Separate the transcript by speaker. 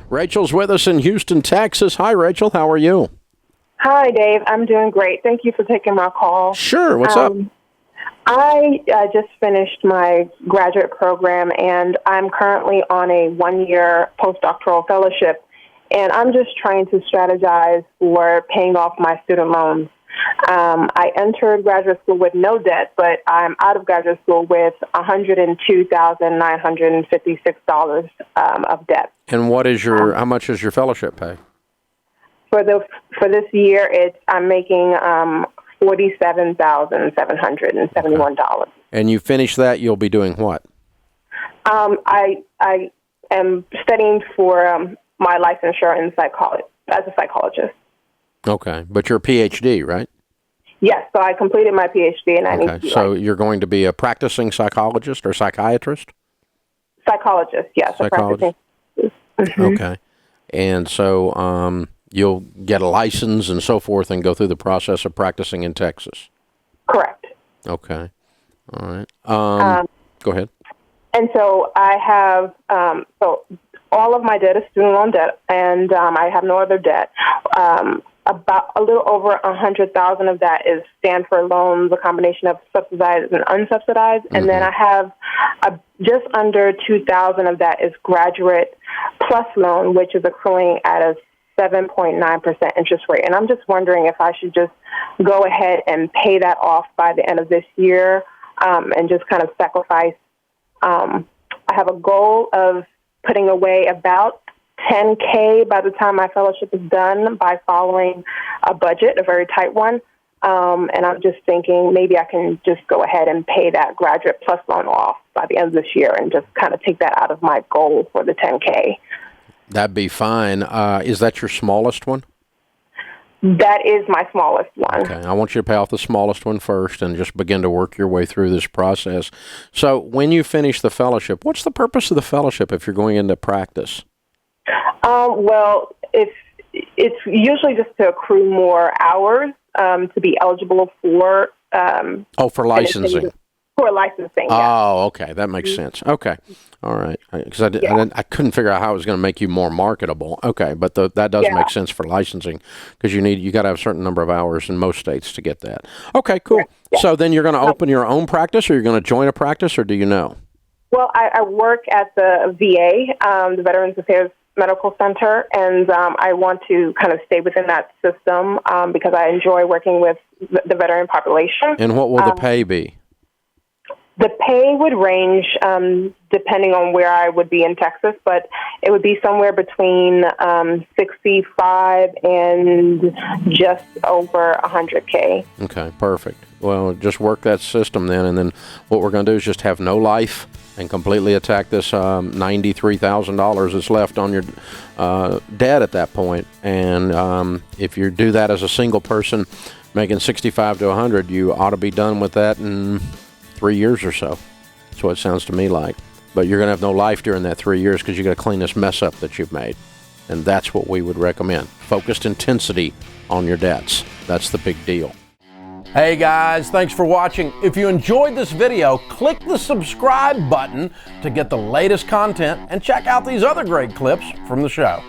Speaker 1: Rachel's with us in Houston, Texas. Hi, Rachel. How are you?
Speaker 2: Hi, Dave. I'm doing great. Thank you for taking my call.
Speaker 1: Sure. What's up?
Speaker 2: I just finished my graduate program, and I'm currently on a one-year postdoctoral fellowship, and I'm just trying to strategize for paying off my student loans. I entered graduate school with no debt, but I'm out of graduate school with $102,956 of debt.
Speaker 1: And how much is your fellowship pay?
Speaker 2: For this year, I'm making $47,771.
Speaker 1: Okay. And you finish that, you'll be doing what?
Speaker 2: I am studying for my licensure in psychology as a psychologist.
Speaker 1: Okay, but you're a PhD, right?
Speaker 2: Yes, so I completed my PhD, and I need to be
Speaker 1: so you're going to be a practicing psychologist or psychiatrist?
Speaker 2: Psychologist, yes.
Speaker 1: Psychologist. Okay, and so you'll get a license and so forth and go through the process of practicing in Texas?
Speaker 2: Correct.
Speaker 1: Okay, all right. Go ahead.
Speaker 2: And so I have, all of my debt is student loan debt, and I have no other debt. About a little over $100,000 of that is Stanford loans, a combination of subsidized and unsubsidized, and then I have just under $2,000 of that is graduate plus loan, which is accruing at a 7.9% interest rate. And I'm just wondering if I should just go ahead and pay that off by the end of this year, and just kind of sacrifice. I have a goal of putting away about $10K by the time my fellowship is done by following a budget, a very tight one. And I'm just thinking maybe I can just go ahead and pay that graduate plus loan off by the end of this year and just kind of take that out of my goal for the $10K.
Speaker 1: That'd be fine. Is that your smallest one?
Speaker 2: That is my smallest one.
Speaker 1: Okay, I want you to pay off the smallest one first and just begin to work your way through this process. So when you finish the fellowship, what's the purpose of the fellowship if you're going into practice?
Speaker 2: Well, it's usually just to accrue more hours to be eligible for...
Speaker 1: for licensing.
Speaker 2: For licensing,
Speaker 1: Oh, okay. That makes sense. Okay. All right. Because I couldn't figure out how it was going to make you more marketable. Okay, but that does make sense for licensing because you got to have a certain number of hours in most states to get that. Okay, cool. Yeah. So then you're going to open your own practice, or you're going to join a practice, or do you know?
Speaker 2: Well, I work at the VA, the Veterans Affairs Medical Center, and I want to kind of stay within that system because I enjoy working with the veteran population.
Speaker 1: And what will the pay be?
Speaker 2: The pay would range depending on where I would be in Texas, but it would be somewhere between 65 and just over 100K.
Speaker 1: Okay, perfect. Well, just work that system then, and then what we're going to do is just have no life and completely attack this $93,000 that's left on your debt at that point. And if you do that as a single person making 65 to 100, you ought to be done with that in 3 years or so. That's what it sounds to me like. But you're going to have no life during that 3 years because you got to clean this mess up that you've made. And that's what we would recommend. Focused intensity on your debts. That's the big deal. Hey guys, thanks for watching. If you enjoyed this video, click the subscribe button to get the latest content and check out these other great clips from the show.